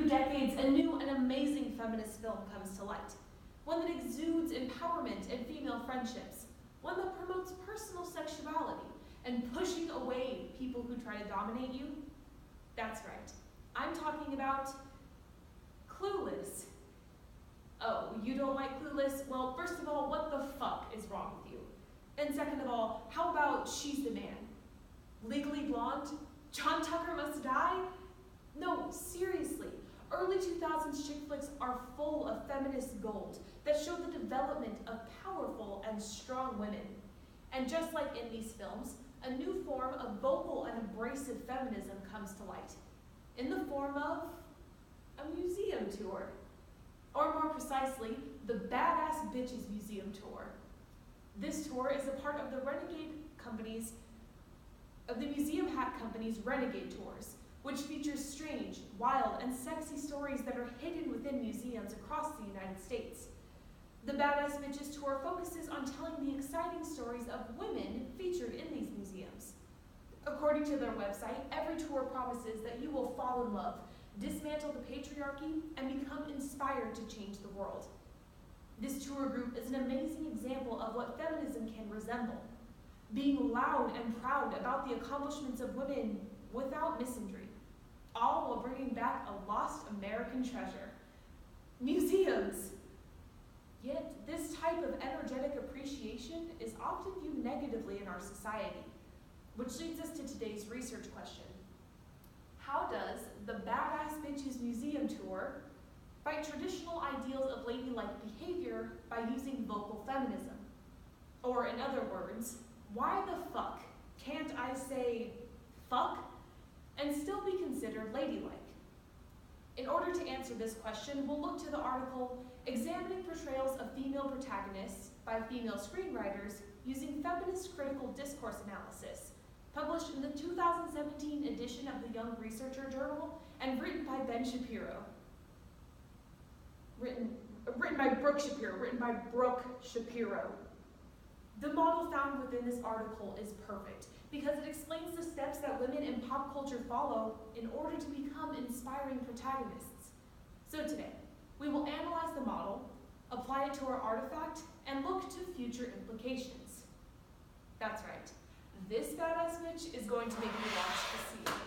decades, a new and amazing feminist film comes to light. One that exudes empowerment and female friendships. One that promotes personal sexuality and pushing away people who try to dominate you. That's right. I'm talking about Clueless. Oh, you don't like Clueless? Well, first of all, what the fuck is wrong with you? And second of all, how about She's the Man? Legally Blonde? John Tucker Must Die? No, seriously. Early 2000s chick flicks are full of feminist gold that show the development of powerful and strong women. And just like in these films, a new form of vocal and abrasive feminism comes to light in the form of a museum tour. Or more precisely, the Badass Bitches Museum Tour. This tour is a part of the Museum Hat Company's Renegade Tours, which features strange, wild, and sexy stories that are hidden within museums across the United States. The Badass Bitches Tour focuses on telling the exciting stories of women featured in these museums. According to their website, every tour promises that you will fall in love, dismantle the patriarchy, and become inspired to change the world. This tour group is an amazing example of what feminism can resemble, being loud and proud about the accomplishments of women without misandry, all while bringing back a lost American treasure: museums. Yet, this type of energetic appreciation is often viewed negatively in our society, which leads us to today's research question. How does the Badass Bitches Museum Tour fight traditional ideals of ladylike behavior by using vocal feminism? Or in other words, why the fuck can't I say fuck and still be considered ladylike? In order to answer this question, we'll look to the article Examining Portrayals of Female Protagonists by Female Screenwriters Using Feminist Critical Discourse Analysis, published in the 2017 edition of the Young Researcher Journal and written by Ben Shapiro. Written by Brooke Shapiro. The model found within this article is perfect because it explains the steps that women in pop culture follow in order to become inspiring protagonists. So today, we will analyze the model, apply it to our artifact, and look to future implications. That's right. This badass bitch is going to make me watch the scene.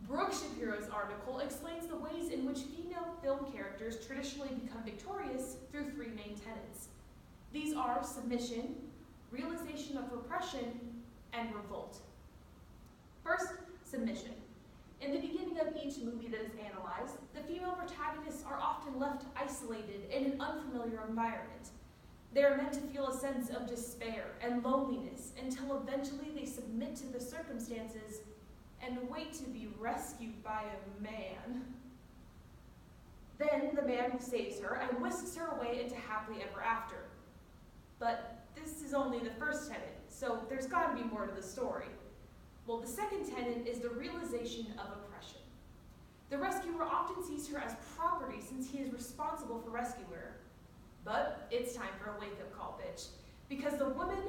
Brooke Shapiro's article explains the ways in which female film characters traditionally become victorious through three main tenets. These are submission, realization of repression, and revolt. First, submission. In the beginning of each movie that is analyzed, the female protagonists are often left isolated in an unfamiliar environment. They are meant to feel a sense of despair and loneliness until eventually they submit to the circumstances and wait to be rescued by a man. Then the man saves her and whisks her away into happily ever after. But this is only the first tenet, so there's got to be more to the story. Well, the second tenet is the realization of oppression. The rescuer often sees her as property since he is responsible for rescuing her. But it's time for a wake-up call, bitch. Because the woman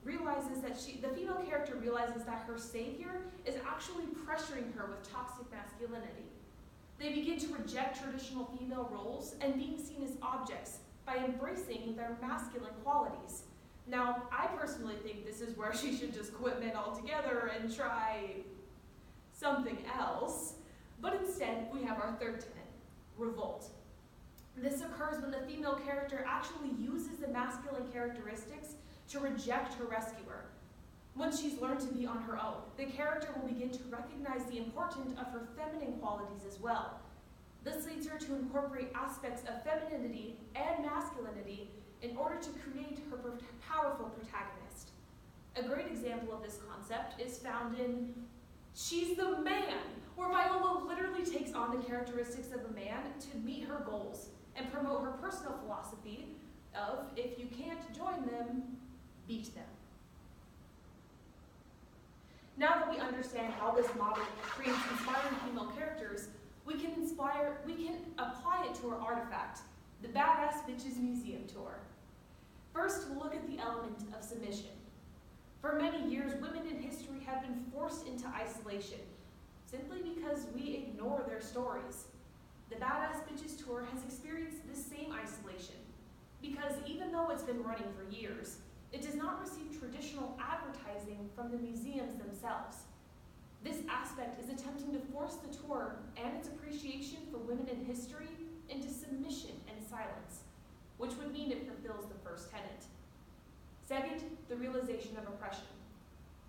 realizes that the female character realizes that her savior is actually pressuring her with toxic masculinity. They begin to reject traditional female roles and being seen as objects by embracing their masculine qualities. Now, I personally think this is where she should just quit men altogether and try something else. But instead, we have our third tenet, revolt. This occurs when the female character actually uses the masculine characteristics to reject her rescuer. Once she's learned to be on her own, the character will begin to recognize the importance of her feminine qualities as well. This leads her to incorporate aspects of femininity and masculinity in order to create her powerful protagonist. A great example of this concept is found in She's the Man, where Viola literally takes on the characteristics of a man to meet her goals and promote her personal philosophy of, if you can't join them, beat them. Now that we understand how this model creates inspiring female characters, we can apply it to our artifact, the Badass Bitches Museum Tour. First, we'll look at the element of submission. For many years, women in history have been forced into isolation, simply because we ignore their stories. the Badass Bitches Tour has experienced this same isolation, because even though it's been running for years, it does not receive traditional advertising from the museums themselves. This aspect is attempting to force the tour and its appreciation for women in history into submission and silence, which would mean it fulfills the first tenet. Second, the realization of oppression.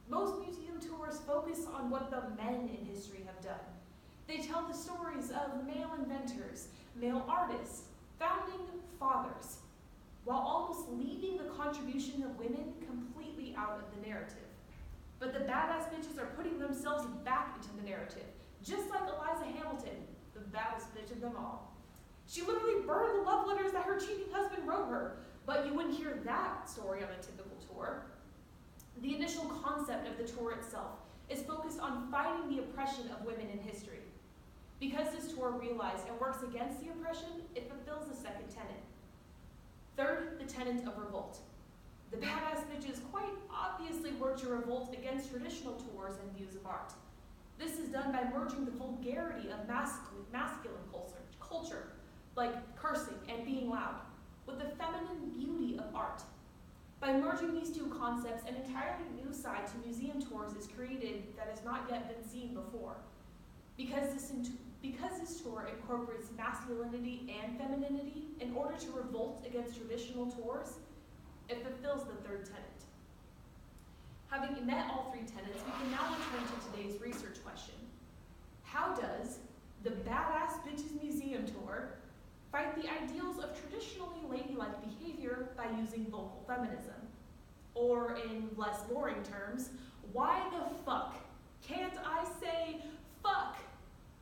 Most museum tours focus on what the men in history have done. They tell the stories of male inventors, male artists, founding fathers, while almost leaving the contribution of women completely out of the narrative. But the Badass Bitches are putting themselves back into the narrative, just like Eliza Hamilton, the baddest bitch of them all. She literally burned the love letters that her cheating husband wrote her, but you wouldn't hear that story on a typical tour. The initial concept of the tour itself is focused on fighting the oppression of women in history. Because this tour realized and works against the oppression, it fulfills the second tenet. Third, the tenet of revolt. The Badass Bitches quite obviously work to revolt against traditional tours and views of art. This is done by merging the vulgarity of masculine culture, like cursing and being loud, with the feminine beauty of art. By merging these two concepts, an entirely new side to museum tours is created that has not yet been seen before. Because this tour incorporates masculinity and femininity in order to revolt against traditional tours, it fulfills the third tenet. Having met all three tenets, we can now return to today's research question. How does the Badass Bitches Museum Tour fight the ideals of traditionally ladylike behavior by using vocal feminism? Or in less boring terms, why the fuck can't I say fuck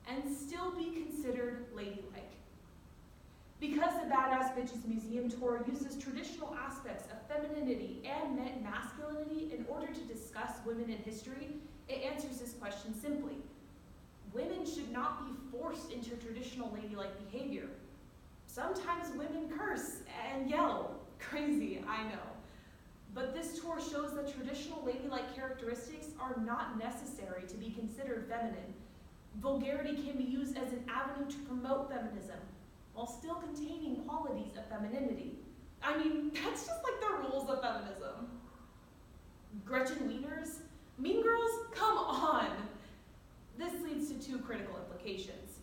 and still be considered ladylike? Because the Badass Bitches Museum Tour uses traditional aspects of femininity and masculinity in order to discuss women in history, it answers this question simply. Women should not be forced into traditional ladylike behavior. Sometimes women curse and yell. Crazy, I know. But this tour shows that traditional ladylike characteristics are not necessary to be considered feminine. Vulgarity can be used as an avenue to promote feminism, while still containing qualities of femininity. I mean, that's just like the rules of feminism. Gretchen Wieners? Mean Girls? Come on! This leads to two critical implications: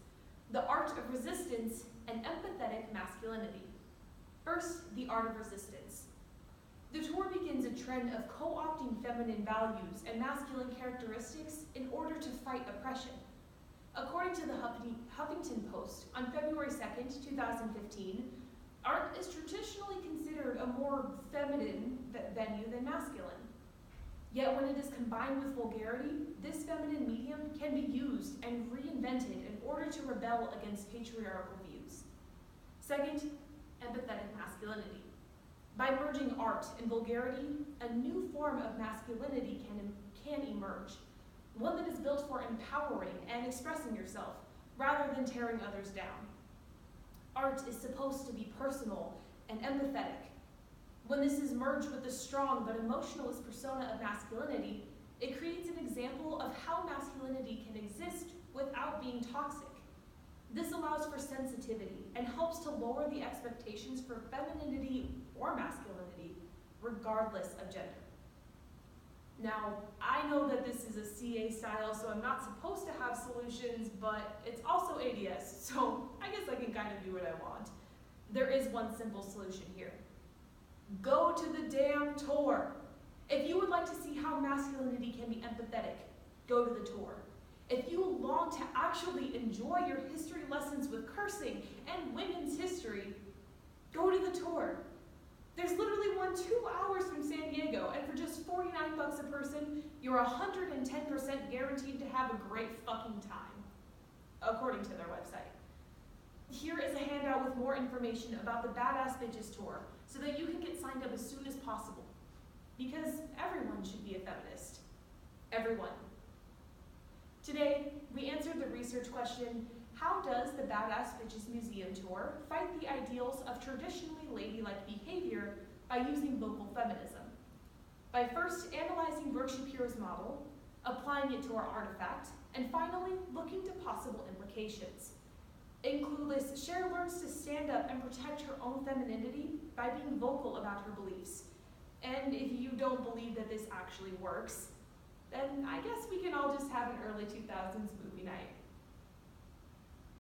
the art of resistance and empathetic masculinity. First, the art of resistance. The tour begins a trend of co-opting feminine values and masculine characteristics in order to fight oppression. According to the Huffington Post, on February 2nd, 2015, art is traditionally considered a more feminine venue than masculine. Yet when it is combined with vulgarity, this feminine medium can be used and reinvented in order to rebel against patriarchal views. Second, empathetic masculinity. By merging art and vulgarity, a new form of masculinity can emerge. One that is built for empowering and expressing yourself, rather than tearing others down. Art is supposed to be personal and empathetic. When this is merged with the strong but emotionalist persona of masculinity, it creates an example of how masculinity can exist without being toxic. This allows for sensitivity and helps to lower the expectations for femininity or masculinity, regardless of gender. Now, I know that this is a CA style, so I'm not supposed to have solutions, but it's also ADS, so I guess I can kind of do what I want. There is one simple solution here. Go to the damn tour. If you would like to see how masculinity can be empathetic, go to the tour. If you long to actually enjoy your history lessons with cursing and women's history, go to the tour. There's literally one 2 hours from San Diego, and for just $49 a person, you're 110% guaranteed to have a great fucking time, according to their website. Here is a handout with more information about the Badass Bitches Tour, so that you can get signed up as soon as possible. Because everyone should be a feminist. Everyone. Today, we answered the research question, how does the Badass Bitches Museum Tour fight the ideals of traditionally ladylike behavior by using vocal feminism? By first analyzing Brooke Shapiro's model, applying it to our artifact, and finally looking to possible implications. In Clueless, Cher learns to stand up and protect her own femininity by being vocal about her beliefs. And if you don't believe that this actually works, then I guess we can all just have an early 2000s movie night.